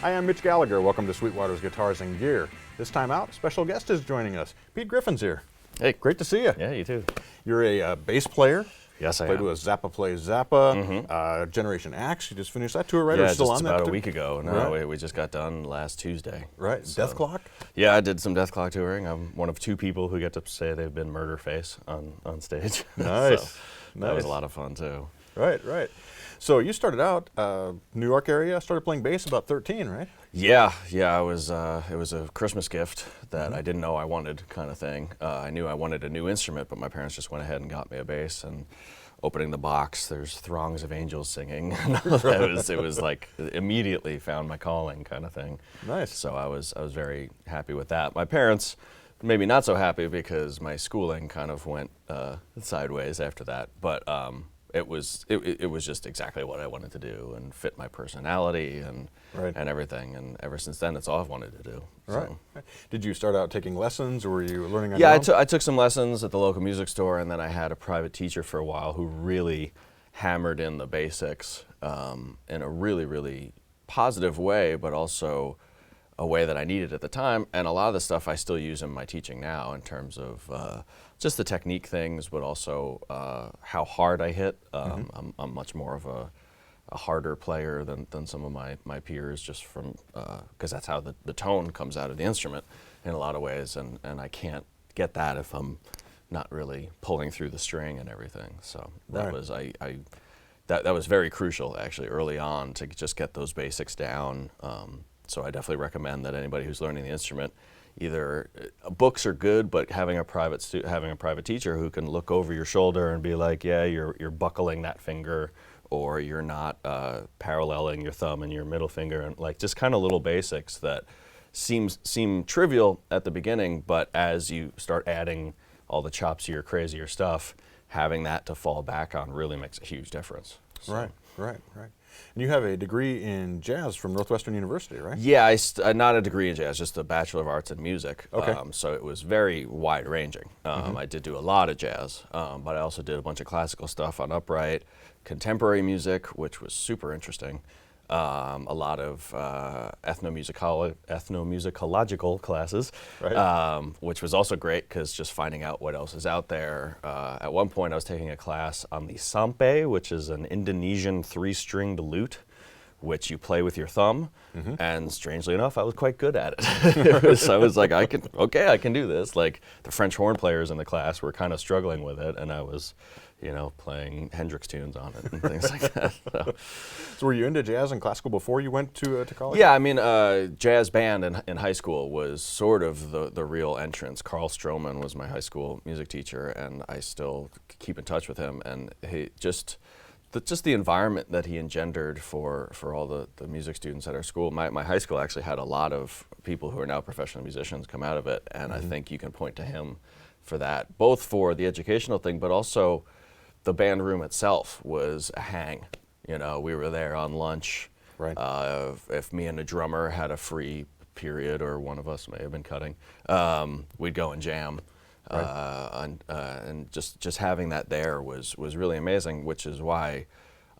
Hi, I'm Mitch Gallagher. Welcome to Sweetwater's Guitars and Gear. This time out, a special guest is joining us. Pete Griffin's here. Hey. Great to see you. Yeah, you too. You're a bass player. Yes, I Played am. with Zappa Plays Zappa, Generation Axe. You just finished that tour, right? Yeah, or still just on about that a week ago. No, Right. we just got done last Tuesday. Right. So, Dethklok? Yeah, I did some Dethklok touring. I'm one of two people who get to say they've been Murderface on stage. Nice. That was a lot of fun too. Right, right. So you started out New York area, started playing bass about 13, right? Yeah. I was. It was a Christmas gift that I didn't know I wanted, kind of thing. I knew I wanted a new instrument, but my parents just went ahead and got me a bass. And opening the box, there's throngs of angels singing. It was like immediately found my calling, kind of thing. Nice. So I was very happy with that. My parents, maybe not so happy because my schooling kind of went sideways after that. But it was just exactly what I wanted to do and fit my personality and everything. And ever since then, it's all I've wanted to do. Right. So. Did you start out taking lessons, or were you learning on Yeah, your own? I took some lessons at the local music store, and then I had a private teacher for a while who really hammered in the basics in a really, really positive way, but also a way that I needed at the time. And a lot of the stuff I still use in my teaching now in terms of just the technique things, but also how hard I hit. I'm much more of a harder player than some of my peers, just from because that's how the tone comes out of the instrument in a lot of ways, and I can't get that if I'm not really pulling through the string and everything. So that was that was very crucial actually early on to just get those basics down. So I definitely recommend that anybody who's learning the instrument, either books are good, but having a private teacher who can look over your shoulder and be like, yeah, you're buckling that finger, or you're not paralleling your thumb and your middle finger, and like just kind of little basics that seem trivial at the beginning, but as you start adding all the chopsier, crazier stuff, having that to fall back on really makes a huge difference. So. Right. And you have a degree in jazz from Northwestern University, right? Yeah, not a degree in jazz, just a Bachelor of Arts in Music. Okay. So it was very wide-ranging. I did do a lot of jazz, but I also did a bunch of classical stuff on upright, contemporary music, which was super interesting. A lot of ethnomusicological classes, which was also great because just finding out what else is out there. At one point I was taking a class on the sampe, which is an Indonesian 3-stringed lute, which you play with your thumb, and strangely enough, I was quite good at it. I was like, I can do this. Like the French horn players in the class were kind of struggling with it, and I was, playing Hendrix tunes on it and things like that. So were you into jazz and classical before you went to college? Yeah, I mean, jazz band in high school was sort of the real entrance. Carl Stroman was my high school music teacher, and I still keep in touch with him. And he just the environment that he engendered for all the music students at our school. My high school actually had a lot of people who are now professional musicians come out of it, and I think you can point to him for that, both for the educational thing, but also the band room itself was a hang. We were there on lunch. Right. If me and a drummer had a free period, or one of us may have been cutting, we'd go and jam. And just having that there was really amazing, which is why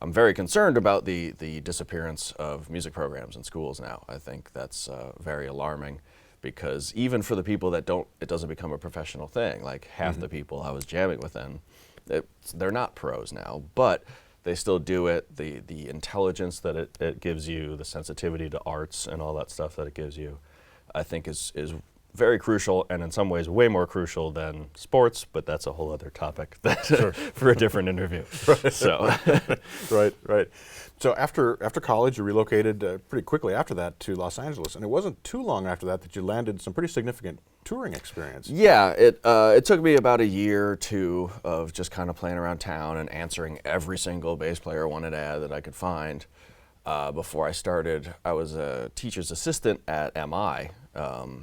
I'm very concerned about the disappearance of music programs in schools now. I think that's very alarming, because even for the people that it doesn't become a professional thing. Like half the people I was jamming with then, they're not pros now, but they still do it. The intelligence that it gives you, the sensitivity to arts and all that stuff that it gives you, I think is very crucial, and in some ways way more crucial than sports, but that's a whole other topic for a different interview. Right. So. Right. So after college, you relocated pretty quickly after that to Los Angeles, and it wasn't too long after that you landed some pretty significant touring experience. Yeah, it took me about a year or two of just kind of playing around town and answering every single bass player wanted ad that I could find. Before I started, I was a teacher's assistant at MI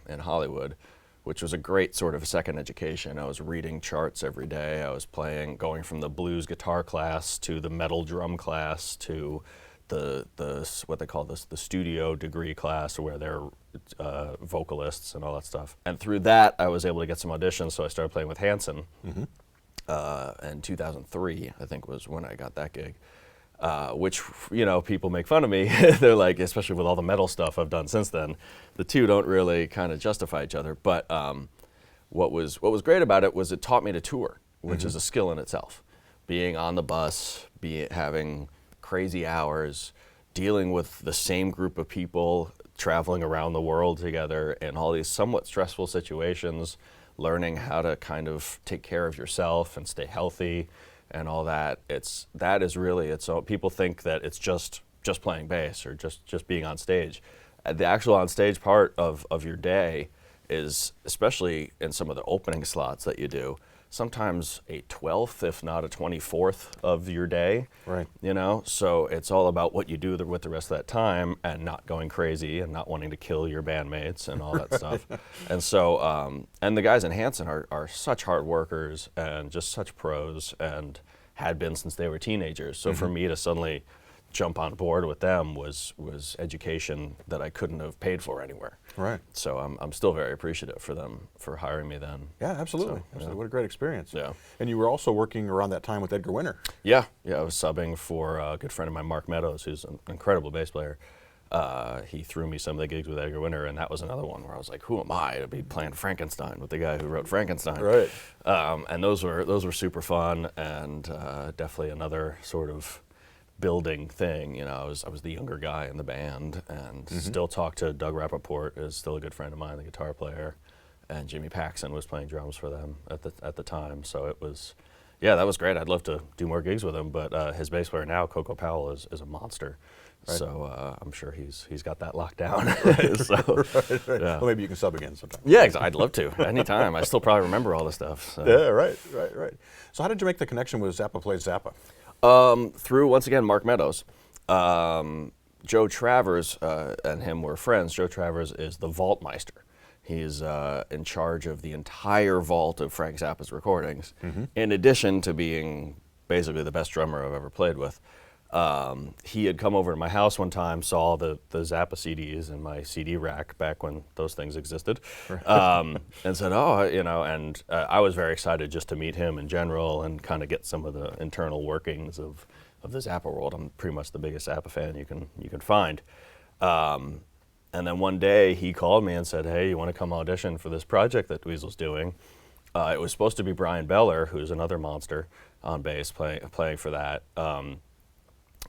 in Hollywood, which was a great sort of second education. I was reading charts every day. I was going from the blues guitar class to the metal drum class to the what they call the studio degree class, where they're vocalists and all that stuff. And through that, I was able to get some auditions, so I started playing with Hanson. In 2003, I think was when I got that gig. which, people make fun of me. They're like, especially with all the metal stuff I've done since then, the two don't really kind of justify each other. But what was great about it was it taught me to tour, which is a skill in itself. Being on the bus, having crazy hours, dealing with the same group of people, traveling around the world together in all these somewhat stressful situations, learning how to kind of take care of yourself and stay healthy and all that. People think that it's just playing bass or just being on stage. The actual on stage part of your day is, especially in some of the opening slots that you do, sometimes a 12th, if not a 24th of your day. Right. So it's all about what you do with the rest of that time and not going crazy and not wanting to kill your bandmates and all that stuff. And so, and the guys in Hanson are such hard workers and just such pros and had been since they were teenagers. So for me to suddenly jump on board with them was education that I couldn't have paid for anywhere. Right. So I'm still very appreciative for them for hiring me then. Yeah, absolutely. So, Absolutely. What a great experience. Yeah. And you were also working around that time with Edgar Winter. Yeah, I was subbing for a good friend of mine, Mark Meadows, who's an incredible bass player. He threw me some of the gigs with Edgar Winter, and that was another one where I was like, who am I to be playing Frankenstein with the guy who wrote Frankenstein? Right. And those were super fun, and definitely another sort of building thing. I was the younger guy in the band, and still talk to Doug Rappaport, is still a good friend of mine, the guitar player, and Jimmy Paxson was playing drums for them at the time. So it was, that was great. I'd love to do more gigs with him, but his bass player now, Coco Powell, is a monster. Right. So I'm sure he's got that locked down. So, right. Yeah. Well, maybe you can sub again sometime. Yeah, I'd love to. Anytime. I still probably remember all the stuff. So. Yeah, right. So how did you make the connection with Zappa Plays Zappa? Through, once again, Mark Meadows. Joe Travers and him were friends. Joe Travers is the vaultmeister. He's in charge of the entire vault of Frank Zappa's recordings, in addition to being basically the best drummer I've ever played with. He had come over to my house one time, saw the Zappa CDs in my CD rack back when those things existed, and said, and I was very excited just to meet him in general and kind of get some of the internal workings of the Zappa world. I'm pretty much the biggest Zappa fan you can find. And then one day he called me and said, hey, you want to come audition for this project that Dweezil's doing? It was supposed to be Brian Beller, who's another monster on bass, playing for that.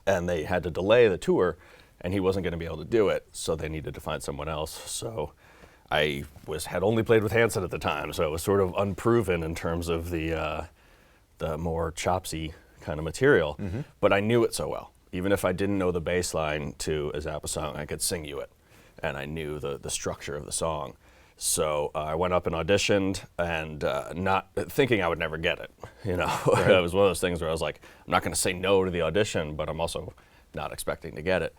And they had to delay the tour, and he wasn't going to be able to do it, so they needed to find someone else. So I had only played with Hanson at the time, so it was sort of unproven in terms of the more chopsy kind of material. But I knew it so well. Even if I didn't know the bass line to a Zappa song, I could sing you it, and I knew the structure of the song. So I went up and auditioned, and not thinking I would never get it. Right. It was one of those things where I was like, I'm not going to say no to the audition, but I'm also not expecting to get it.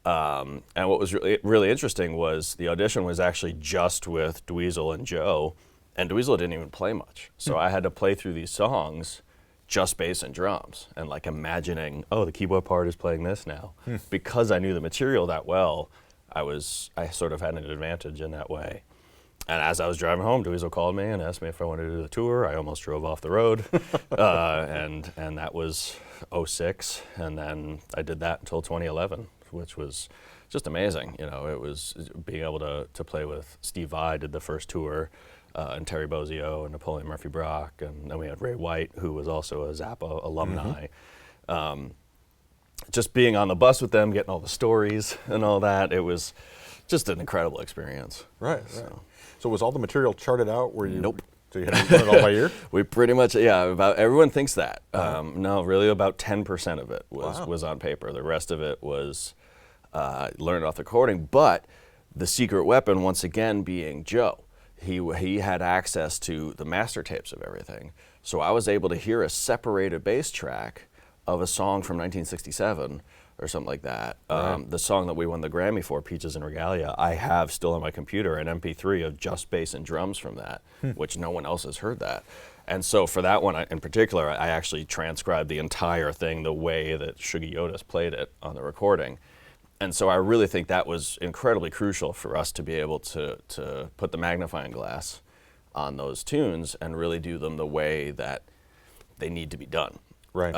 And what was really interesting was the audition was actually just with Dweezil and Joe, and Dweezil didn't even play much. So I had to play through these songs, just bass and drums, and like imagining, the keyboard part is playing this now. Because I knew the material that well, I sort of had an advantage in that way. And as I was driving home, Dweezil called me and asked me if I wanted to do the tour. I almost drove off the road, and that was 2006, and then I did that until 2011, which was just amazing. It was being able to play with Steve Vai, did the first tour, and Terry Bozzio and Napoleon Murphy Brock, and then we had Ray White, who was also a Zappa alumni. Just being on the bus with them, getting all the stories and all that, it was just an incredible experience. Right. So was all the material charted out? Nope. So you had to learn it all by ear? We pretty much, about everyone thinks that. No, really about 10% of it was on paper. The rest of it was learned off the recording. But the secret weapon, once again, being Joe. He had access to the master tapes of everything. So I was able to hear a separated bass track of a song from 1967 or something like that. Right. The song that we won the Grammy for, Peaches and Regalia, I have still on my computer an MP3 of just bass and drums from that, which no one else has heard that. And so for that one in particular, I actually transcribed the entire thing the way that Shuggy Yotis played it on the recording. And so I really think that was incredibly crucial for us to be able to put the magnifying glass on those tunes and really do them the way that they need to be done. Right.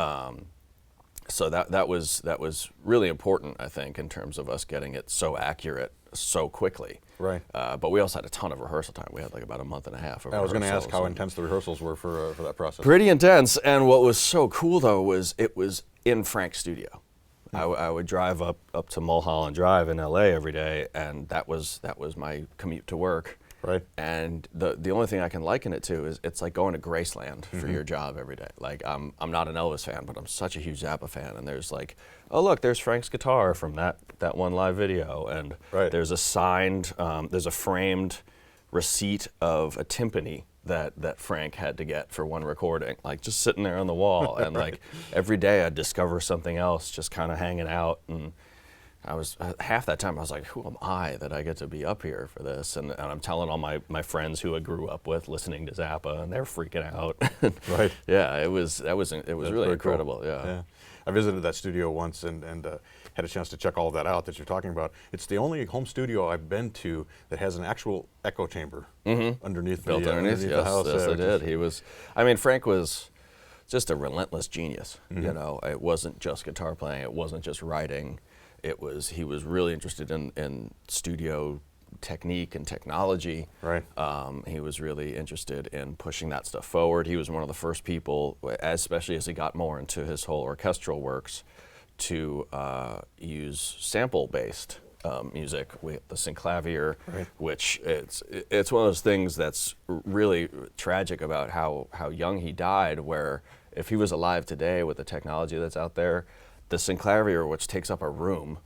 So that was really important, I think, in terms of us getting it so accurate so quickly. Right. But we also had a ton of rehearsal time. We had like about a month and a half of I was going to ask how and intense the rehearsals were for that process. pretty intense. And what was so cool though was it was in Frank's studio. I would drive up to Mulholland Drive in LA every day, and that was my commute to work. Right. And the only thing I can liken it to is it's like going to Graceland for your job every day. Like I'm not an Elvis fan, but I'm such a huge Zappa fan. And there's like, oh look, there's Frank's guitar from that one live video, and there's a signed, there's a framed receipt of a timpani that Frank had to get for one recording, like just sitting there on the wall. And like every day I'd discover something else, just kind of hanging out. And I was half that time I was like, who am I that I get to be up here for this? And I'm telling all my friends who I grew up with listening to Zappa, and they're freaking out. Right. Yeah, it was really incredible. Cool. Yeah. I visited that studio once and had a chance to check all of that out that you're talking about. It's the only home studio I've been to that has an actual echo chamber underneath Built underneath the house. Yes, they did. Frank was just a relentless genius. You know, it wasn't just guitar playing. It wasn't just writing. He was really interested in studio technique and technology. Right. He was really interested in pushing that stuff forward. He was one of the first people, especially as he got more into his whole orchestral works, to use sample-based music with the synclavier, which it's one of those things that's really tragic about how young he died, where if he was alive today with the technology that's out there, the synclavier, which takes up a room,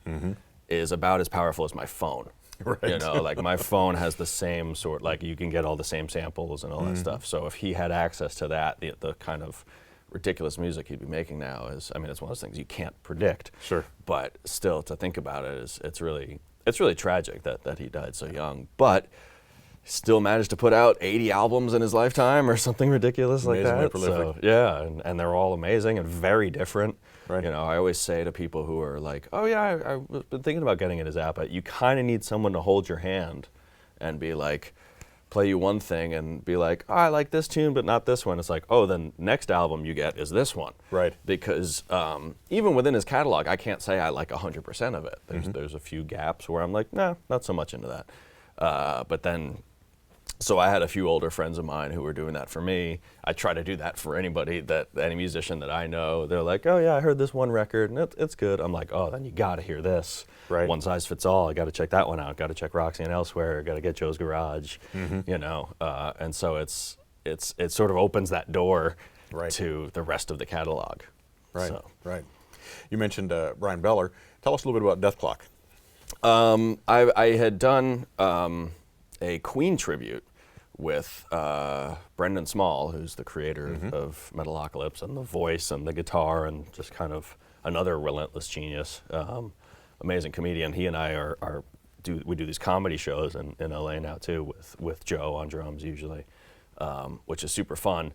is about as powerful as my phone. Right. You know, like my phone has the same sort, like you can get all the same samples and all that stuff. So if he had access to that, the kind of ridiculous music he'd be making now it's one of those things you can't predict. Sure. But still, to think about it it's really tragic that he died so young. But still managed to put out 80 albums in his lifetime or something ridiculous like that. Prolific. So, yeah, and they're all amazing and very different. Right. You know, I always say to people who are like, oh yeah, I've been thinking about getting into Zappa, you kind of need someone to hold your hand and be like, play you one thing and be like, oh, I like this tune, but not this one. It's like, oh, then next album you get is this one. Right. Because even within his catalog, I can't say I like 100% of it. There's a few gaps where I'm like, nah, not so much into that. But then, so I had a few older friends of mine who were doing that for me. I try to do that for anybody, any musician that I know. They're like, oh yeah, I heard this one record and it's good. I'm like, oh, then you gotta hear this. Right. One size fits all. I gotta check that one out. Gotta check Roxy and Elsewhere. Gotta get Joe's Garage. You know, and so it sort of opens that door to the rest of the catalog. Right. So. Right. You mentioned Brian Beller. Tell us a little bit about Dethklok. I had done a Queen tribute with Brendan Small, who's the creator of Metalocalypse and the voice and the guitar and just kind of another relentless genius, amazing comedian. He and I we do these comedy shows in LA now too with Joe on drums usually, which is super fun.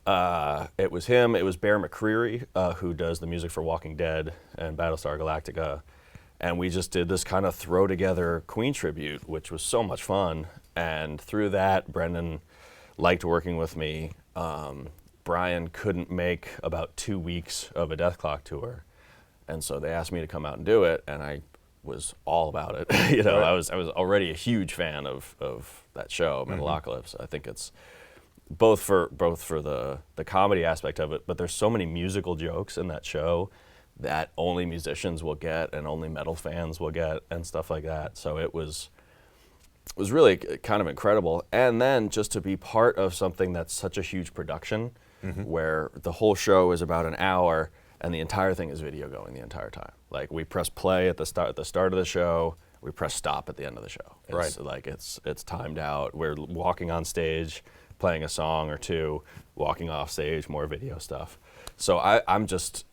It was him, it was Bear McCreary, who does the music for Walking Dead and Battlestar Galactica. And we just did this kind of throw together Queen tribute, which was so much fun. And through that, Brendan liked working with me. Brian couldn't make about 2 weeks of a Dethklok tour. And so they asked me to come out and do it, and I was all about it. You know, I was already a huge fan of that show, Metalocalypse. I think it's both for the comedy aspect of it, but there's so many musical jokes in that show that only musicians will get and only metal fans will get and stuff like that. So it was really kind of incredible. And then just to be part of something that's such a huge production, where the whole show is about an hour and the entire thing is video going the entire time. Like we press play at the start of the show, we press stop at the end of the show. It's like it's timed out. We're walking on stage, playing a song or two, walking off stage, more video stuff. So I'm just,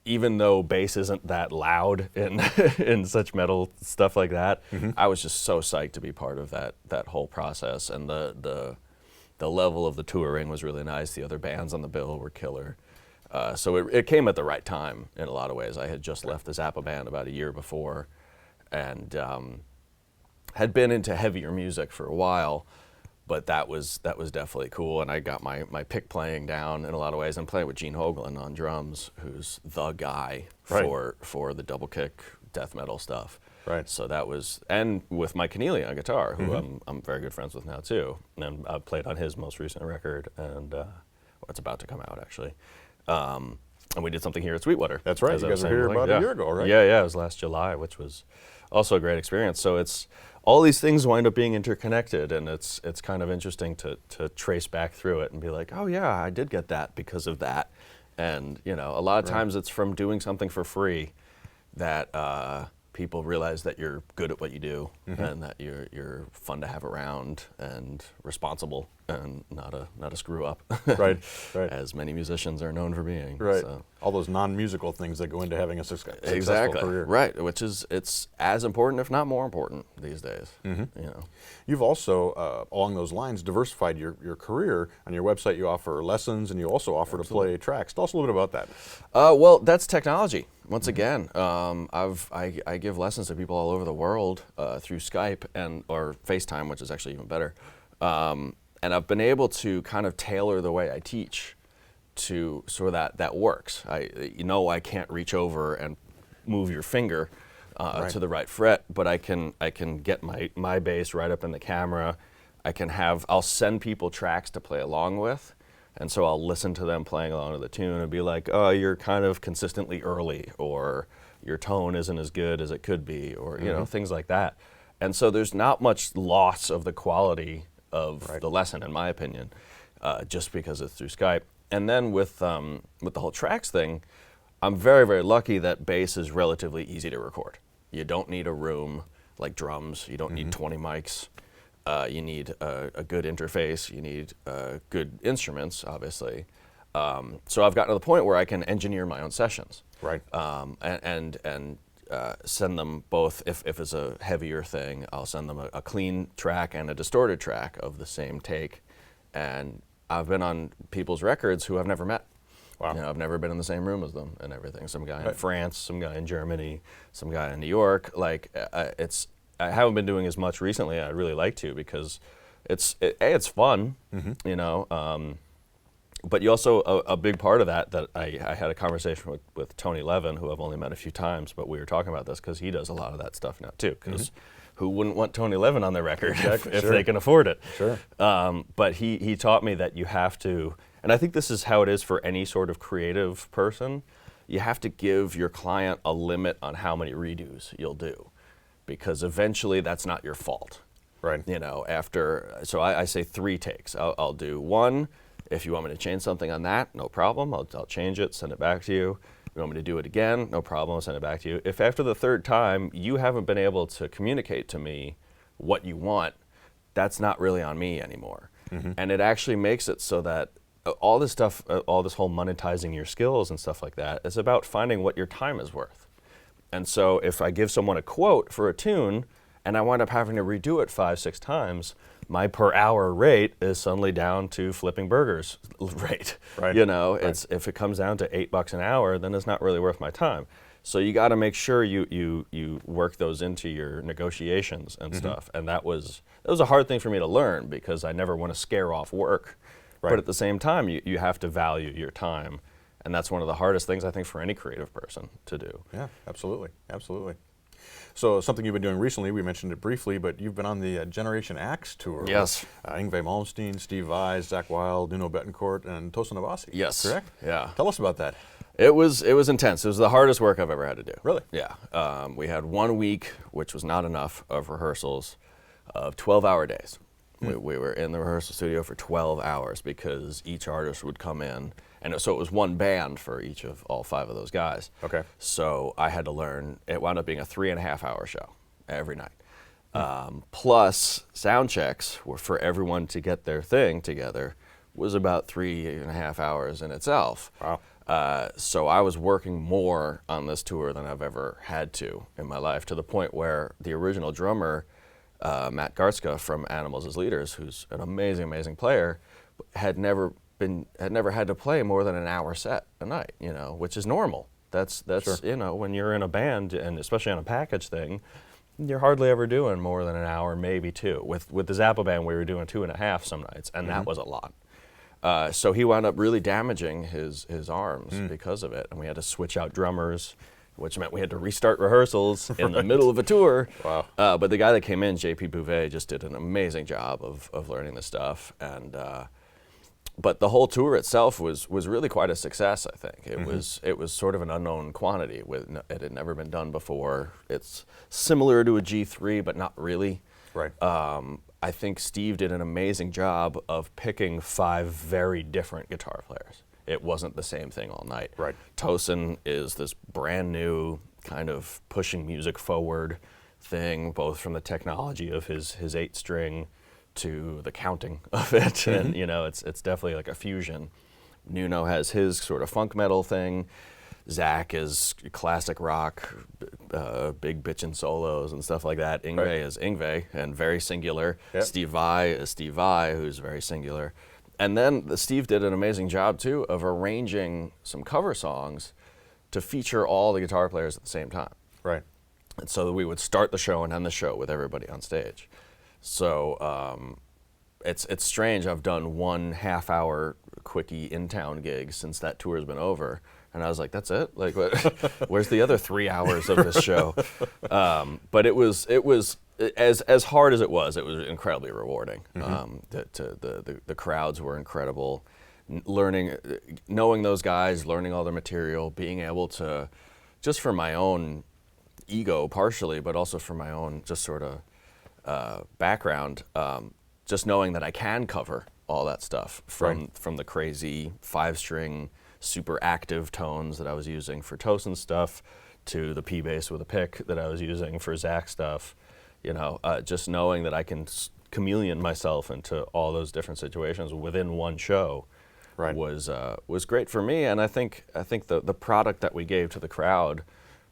even though bass isn't that loud in such metal stuff like that, I was just so psyched to be part of that whole process. And the level of the touring was really nice. The other bands on the bill were killer. So it came at the right time in a lot of ways. I had just left the Zappa band about a year before, and had been into heavier music for a while, but that was definitely cool, and I got my pick playing down in a lot of ways. I'm playing with Gene Hoglan on drums, who's the guy for the double kick death metal stuff. Right. So that was, and with Mike Keneally on guitar, who I'm very good friends with now too, and I played on his most recent record, and it's about to come out actually. And we did something here at Sweetwater. That's right. You guys were here about a year ago, right? Yeah, it was last July, which was also a great experience. So it's all these things wind up being interconnected, and it's kind of interesting to trace back through it and be like, oh yeah, I did get that because of that. And a lot of times it's from doing something for free that people realize that you're good at what you do and that you're fun to have around and responsible and not a screw up. Right. As many musicians are known for being. Right. So. All those non-musical things that go into having a successful career. Right. Which it's as important, if not more important, these days. You've also, along those lines, diversified your career. On your website, you offer lessons, and you also offer to play tracks. Tell us a little bit about that. Well, that's technology. Once again, I give lessons to people all over the world through Skype or FaceTime, which is actually even better. And I've been able to kind of tailor the way I teach so that works. I can't reach over and move your finger to the right fret, but I can get my bass right up in the camera. I'll send people tracks to play along with. And so I'll listen to them playing along to the tune and be like, oh, you're kind of consistently early, or your tone isn't as good as it could be, or things like that. And so there's not much loss of the quality of the lesson, in my opinion, just because it's through Skype. And then with the whole tracks thing, I'm very, very lucky that bass is relatively easy to record. You don't need a room like drums. You don't need 20 mics. You need a good interface. You need good instruments, obviously. So I've gotten to the point where I can engineer my own sessions. Right. And send them both. If it's a heavier thing, I'll send them a clean track and a distorted track of the same take. And I've been on people's records who I've never met. Wow. I've never been in the same room as them and everything. Some guy in France, some guy in Germany, some guy in New York. I haven't been doing as much recently. I'd really like to, because it's fun, but you also a big part of that I had a conversation with Tony Levin, who I've only met a few times, but we were talking about this because he does a lot of that stuff now too. Because who wouldn't want Tony Levin on their record if they can afford it? Sure. But he taught me that you have to, and I think this is how it is for any sort of creative person. You have to give your client a limit on how many redos you'll do, because eventually that's not your fault. Right. So I say 3 takes. I'll do 1. If you want me to change something on that, no problem. I'll change it, send it back to you. If you want me to do it again, no problem. I'll send it back to you. If after the 3rd time you haven't been able to communicate to me what you want, that's not really on me anymore. And it actually makes it so that all this stuff, all this whole monetizing your skills and stuff like that, is about finding what your time is worth. And so if I give someone a quote for a tune and I wind up having to redo it 5-6 times, my per hour rate is suddenly down to flipping burgers rate. Right. If it comes down to $8 an hour, then it's not really worth my time. So you got to make sure you work those into your negotiations and stuff. And that was a hard thing for me to learn, because I never want to scare off work. Right. But at the same time, you have to value your time. And that's one of the hardest things, I think, for any creative person to do. Yeah, absolutely. So something you've been doing recently, we mentioned it briefly, but you've been on the Generation Axe tour. Yes. With, Yngwie Malmsteen, Steve Vai, Zakk Wylde, Nuno Bettencourt, and Tosin Abasi. Yes. Correct? Yeah. Tell us about that. It was intense. It was the hardest work I've ever had to do. Really? Yeah. We had 1 week, which was not enough, of rehearsals, of 12-hour days. We were in the rehearsal studio for 12 hours because each artist would come in. And so it was one band for each of all 5 of those guys. Okay. So I had to learn. It wound up being a 3.5-hour show every night. Plus sound checks were for everyone to get their thing together was about 3.5 hours in itself. Wow. So I was working more on this tour than I've ever had to in my life, to the point where the original drummer, Matt Gartzka from Animals as Leaders, who's an amazing, amazing player, had never had to play more than an hour set a night, which is normal. That's Sure. When you're in a band, and especially on a package thing, you're hardly ever doing more than an hour, maybe two. With the Zappa band, we were doing 2.5 some nights, and that was a lot. So he wound up really damaging his arms because of it, and we had to switch out drummers, which meant we had to restart rehearsals in the middle of a tour. Wow. But the guy that came in, JP Bouvet, just did an amazing job of learning the stuff. And but the whole tour itself was really quite a success, I think. It was sort of an unknown quantity. It had never been done before. It's similar to a G3, but not really. Right. I think Steve did an amazing job of picking 5 very different guitar players. It wasn't the same thing all night. Right. Tosin is this brand new kind of pushing music forward thing, both from the technology of his 8-string to the counting of it, and it's definitely like a fusion. Nuno has his sort of funk metal thing. Zach is classic rock, big bitchin' solos and stuff like that. Yngwie is Yngwie and very singular. Yep. Steve Vai is Steve Vai, who's very singular. And then Steve did an amazing job, too, of arranging some cover songs to feature all the guitar players at the same time. Right. And so that we would start the show and end the show with everybody on stage. So it's strange. I've done 1 half-hour quickie in-town gig since that tour's been over. And I was like, that's it? Like, what? Where's the other 3 hours of this show? But it was as hard as it was incredibly rewarding. The crowds were incredible. Knowing those guys, learning all their material, being able to, just for my own ego partially, but also for my own just sort of background, just knowing that I can cover all that stuff from the crazy 5-string super active tones that I was using for Tosin's stuff to the P bass with a pick that I was using for Zach's stuff. Just knowing that I can chameleon myself into all those different situations within one show was great for me. And I think the product that we gave to the crowd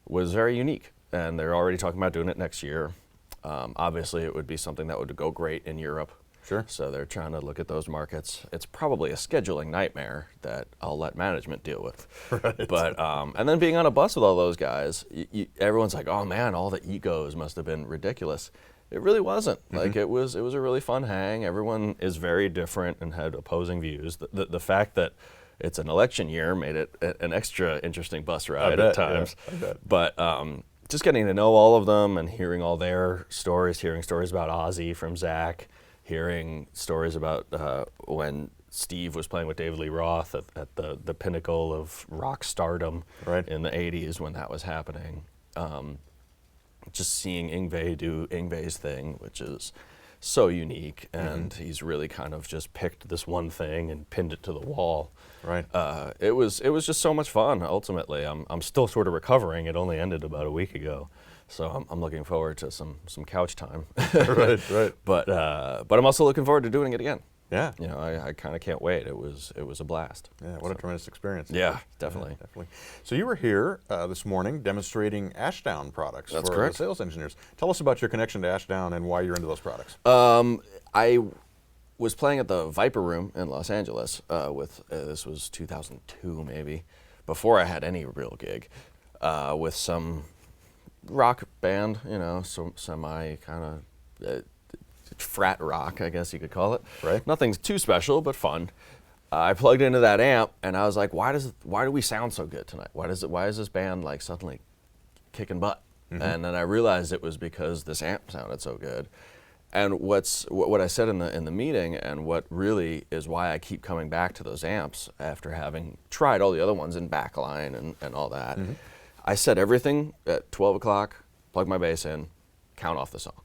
was very unique. And they're already talking about doing it next year. Obviously, it would be something that would go great in Europe. Sure. So they're trying to look at those markets. It's probably a scheduling nightmare that I'll let management deal with. Right. But and then being on a bus with all those guys, everyone's like, "Oh man, all the egos must have been ridiculous." It really wasn't. Like it was a really fun hang. Everyone is very different and had opposing views. The fact that it's an election year made it an extra interesting bus ride at times. Yeah, I bet. But just getting to know all of them and hearing all their stories, hearing stories about Ozzy from Zach, hearing stories about when Steve was playing with David Lee Roth at the pinnacle of rock stardom in the 80s when that was happening. Just seeing Yngwie do Yngwie's thing, which is so unique, and he's really kind of just picked this one thing and pinned it to the wall. Right. It was just so much fun. Ultimately, I'm still sort of recovering. It only ended about a week ago. So I'm looking forward to some couch time. Right. But I'm also looking forward to doing it again. Yeah. I kind of can't wait. It was a blast. Yeah, what a tremendous experience. Yeah, definitely. Yeah, definitely. So you were here this morning demonstrating Ashdown products That's for correct. the sales engineers. Tell us about your connection to Ashdown and why you're into those products. I was playing at the Viper Room in Los Angeles with, this was 2002 maybe, before I had any real gig, with some rock band, some semi kind of frat rock, I guess you could call it. Right. Nothing too special, but fun. I plugged into that amp, and I was like, why do we sound so good tonight? Why is this band like suddenly kicking butt? And then I realized it was because this amp sounded so good. And what I said in the meeting, and what really is why I keep coming back to those amps after having tried all the other ones in backline and all that. I set everything at 12 o'clock, plug my bass in, count off the song.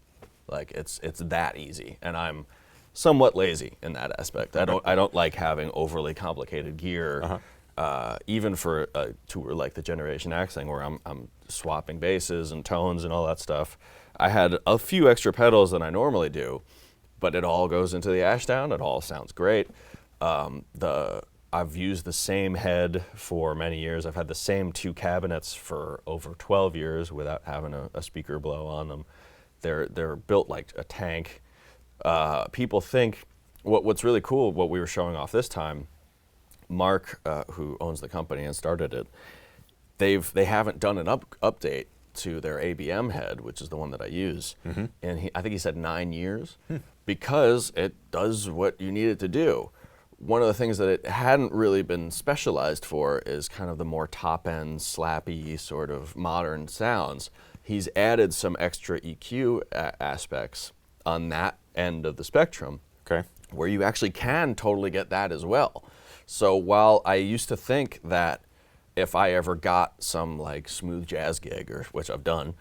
Like it's that easy, and I'm somewhat lazy in that aspect. I don't like having overly complicated gear, even for a tour like the Generation X thing, where I'm swapping basses and tones and all that stuff. I had a few extra pedals than I normally do, but it all goes into the Ashdown. It all sounds great. I've used the same head for many years. I've had the same 2 cabinets for over 12 years without having a speaker blow on them. They're built like a tank. People think what's really cool, what we were showing off this time, Mark, who owns the company and started it, they haven't done an update to their ABM head, which is the one that I use, and I think he said 9 years, because it does what you need it to do. One of the things that it hadn't really been specialized for is kind of the more top-end, slappy, sort of modern sounds. He's added some extra EQ aspects on that end of the spectrum, where you actually can totally get that as well. So while I used to think that if I ever got some like smooth jazz gig, or which I've done,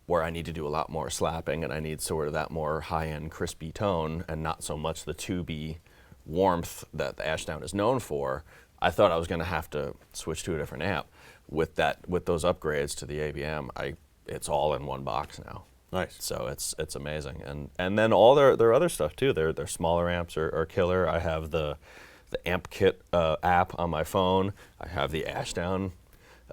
where I need to do a lot more slapping and I need sort of that more high-end crispy tone and not so much the tubey warmth that the Ashdown is known for, I thought I was going to have to switch to a different amp. With those upgrades to the ABM, it's all in one box now. Nice. So it's amazing, and then all their other stuff too. Their smaller amps are killer. I have the Amp Kit app on my phone. I have the Ashdown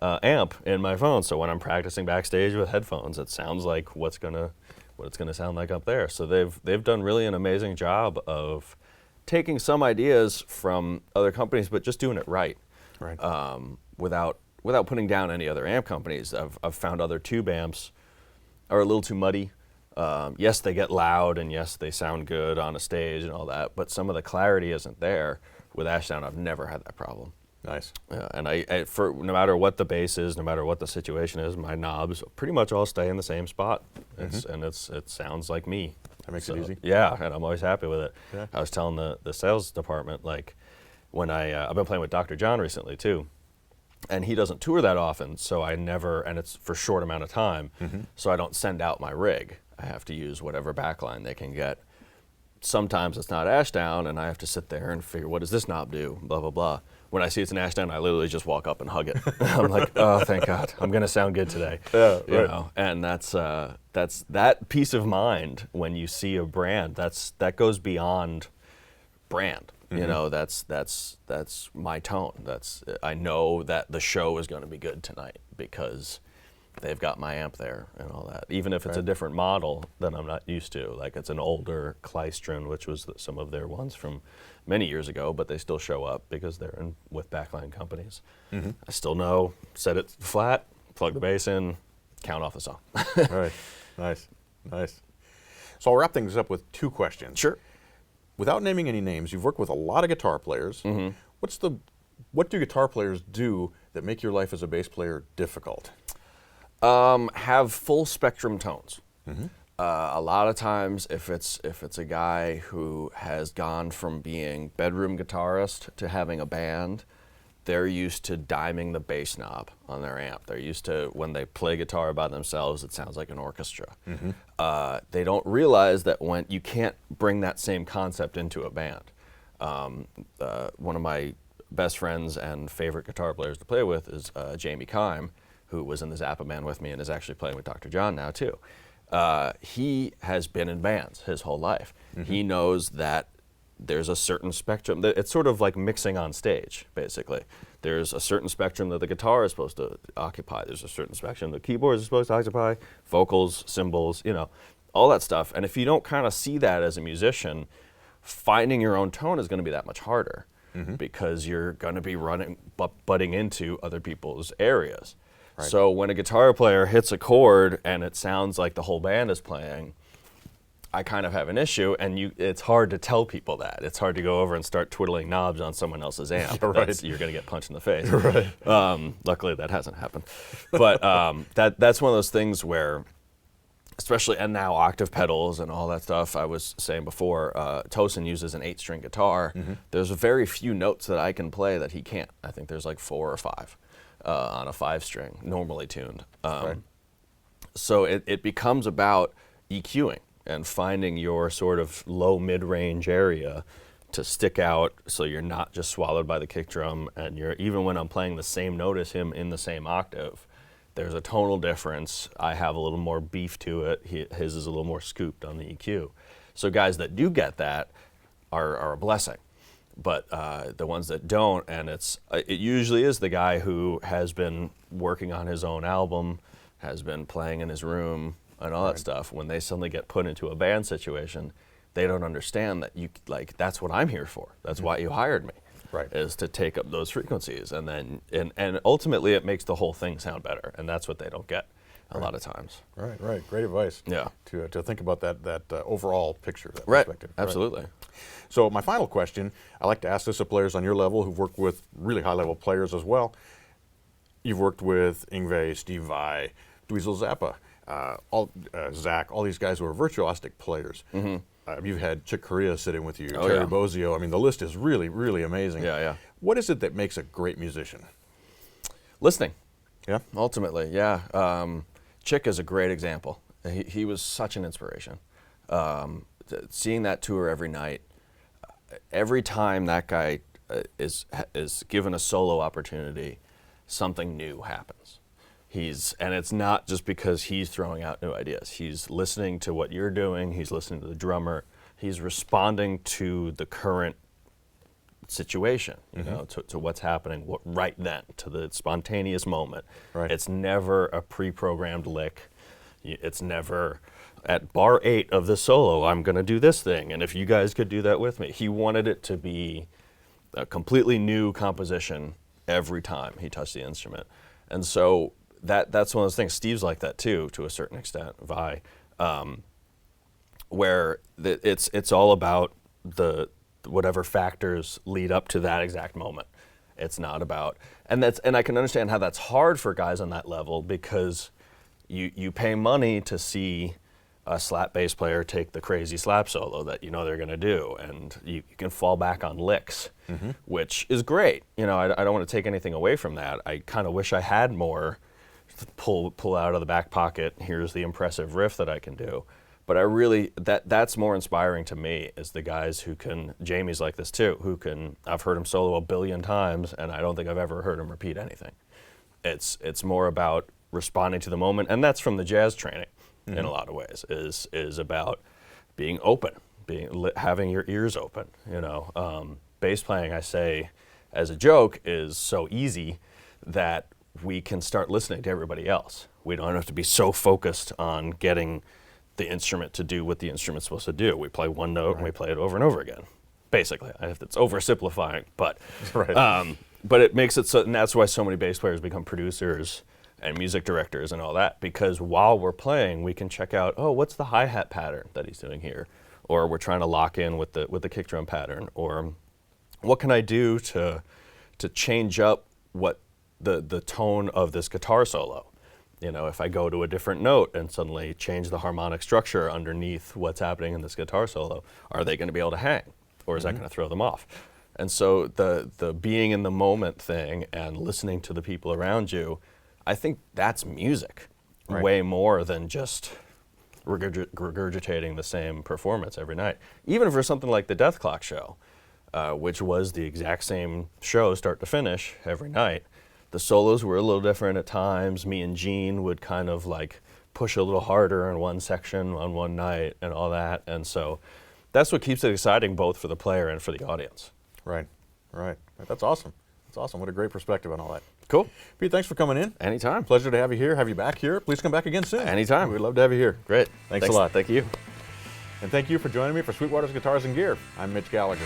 amp in my phone, so when I'm practicing backstage with headphones, it sounds like what it's gonna sound like up there. So they've done really an amazing job of taking some ideas from other companies, but just doing it right. Without putting down any other amp companies. I've found other tube amps are a little too muddy. Yes, they get loud, and yes, they sound good on a stage and all that, but some of the clarity isn't there. With Ashdown, I've never had that problem. Nice. And I for no matter what the bass is, no matter what the situation is, my knobs pretty much all stay in the same spot. It sounds like me. That makes it easy. Yeah, and I'm always happy with it. Yeah. I was telling the sales department, like, when I've been playing with Dr. John recently too, and he doesn't tour that often, so I never, and it's for a short amount of time, so I don't send out my rig. I have to use whatever backline they can get. Sometimes it's not Ashdown, and I have to sit there and figure, what does this knob do, blah, blah, blah. When I see it's an Ashdown, I literally just walk up and hug it. I'm like, oh, thank God, I'm going to sound good today. Yeah, you know? And that's that peace of mind when you see a brand, that goes beyond brand. You know, that's my tone. I know that the show is going to be good tonight because they've got my amp there and all that. Even if it's a different model than I'm not used to, like it's an older Kleistron, which was some of their ones from many years ago, but they still show up because they're with backline companies. I still know, set it flat, plug the bass in, count off the song. Right. Nice. So I'll wrap things up with two questions. Sure. Without naming any names, you've worked with a lot of guitar players. What do guitar players do that make your life as a bass player difficult? Have full spectrum tones. A lot of times, if it's a guy who has gone from being bedroom guitarist to having a band, they're used to diming the bass knob on their amp. They're used to, when they play guitar by themselves, it sounds like an orchestra. They don't realize that when you can't bring that same concept into a band. One of my best friends and favorite guitar players to play with is Jamie Kime, who was in the Zappa band with me and is actually playing with Dr. John now too. He has been in bands his whole life. He knows that there's a certain spectrum. It's sort of like mixing on stage, basically. There's a certain spectrum that the guitar is supposed to occupy. There's a certain spectrum the keyboards are supposed to occupy, vocals, cymbals, all that stuff. And if you don't kind of see that as a musician, finding your own tone is going to be that much harder because you're going to be butting into other people's areas. Right. So when a guitar player hits a chord and it sounds like the whole band is playing, I kind of have an issue, and it's hard to tell people that. It's hard to go over and start twiddling knobs on someone else's amp. You're going to get punched in the face. Luckily, that hasn't happened. But that's one of those things where, especially, and now octave pedals and all that stuff, I was saying before, Tosin uses an 8-string guitar. There's very few notes that I can play that he can't. I think there's like 4 or 5 on a 5-string, normally tuned. So it becomes about EQing and finding your sort of low mid-range area to stick out so you're not just swallowed by the kick drum, and even when I'm playing the same note as him in the same octave, there's a tonal difference. I have a little more beef to it. His is a little more scooped on the EQ. So guys that do get that are a blessing. But the ones that don't, and it usually is the guy who has been working on his own album, has been playing in his room, and all that stuff. When they suddenly get put into a band situation, they don't understand that that's what I'm here for. That's why you hired me, is to take up those frequencies, and then and ultimately it makes the whole thing sound better, and that's what they don't get. a lot of times. Right. Great advice. Yeah. To think about that overall picture, that Right. perspective. Absolutely. Right. So my final question, I like to ask this of players on your level who've worked with really high-level players as well. You've worked with Yngwie, Steve Vai, Dweezil, Zappa, Zach, all these guys who are virtuosic players. You've had Chick Corea sitting with you, Terry Bozzio. I mean, the list is really, really amazing. Yeah. What is it that makes a great musician? Listening. Yeah? Ultimately, yeah. Chick is a great example. He was such an inspiration. Seeing that tour every night, every time that guy is given a solo opportunity, something new happens. And it's not just because he's throwing out new ideas. He's listening to what you're doing. He's listening to the drummer. He's responding to the current situation, you know, to what's happening right then, to the spontaneous moment. Right. It's never a pre-programmed lick. It's never at bar 8 of the solo, I'm going to do this thing, and if you guys could do that with me. He wanted it to be a completely new composition every time he touched the instrument. And so that's one of those things. Steve's like that too, to a certain extent, Vi, where it's all about the whatever factors lead up to that exact moment. It's not about, and I can understand how that's hard for guys on that level, because you pay money to see a slap bass player take the crazy slap solo that you know they're going to do, and you can fall back on licks, which is great. You know, I don't want to take anything away from that. I kind of wish I had more to pull out of the back pocket. Here's the impressive riff that I can do. But I really, that's more inspiring to me, is the guys who can, Jamie's like this too, who can, I've heard him solo 1 billion times, and I don't think I've ever heard him repeat anything. It's more about responding to the moment, and that's from the jazz training in a lot of ways, is about being open, having your ears open, you know. Bass playing, I say, as a joke, is so easy that we can start listening to everybody else. We don't have to be so focused on getting the instrument to do what the instrument's supposed to do. We play one note and we play it over and over again. Basically, it's oversimplifying, but it makes it so, and that's why so many bass players become producers and music directors and all that, because while we're playing, we can check out, oh, what's the hi-hat pattern that he's doing here, or we're trying to lock in with the kick drum pattern, or what can I do to change up what the tone of this guitar solo. You know, if I go to a different note and suddenly change the harmonic structure underneath what's happening in this guitar solo, are they going to be able to hang, or is that going to throw them off? And so the being in the moment thing and listening to the people around you, I think that's music, way more than just regurgitating the same performance every night. Even for something like the Dethklok show, which was the exact same show start to finish every night. The solos were a little different at times. Me and Gene would kind of like push a little harder in one section on one night and all that. And so that's what keeps it exciting, both for the player and for the audience. Right. That's awesome. That's awesome. What a great perspective on all that. Cool. Pete, thanks for coming in. Anytime. Pleasure to have you here, have you back here. Please come back again soon. Anytime. We'd love to have you here. Great. Thanks a lot. Thank you. And thank you for joining me for Sweetwater's Guitars and Gear. I'm Mitch Gallagher.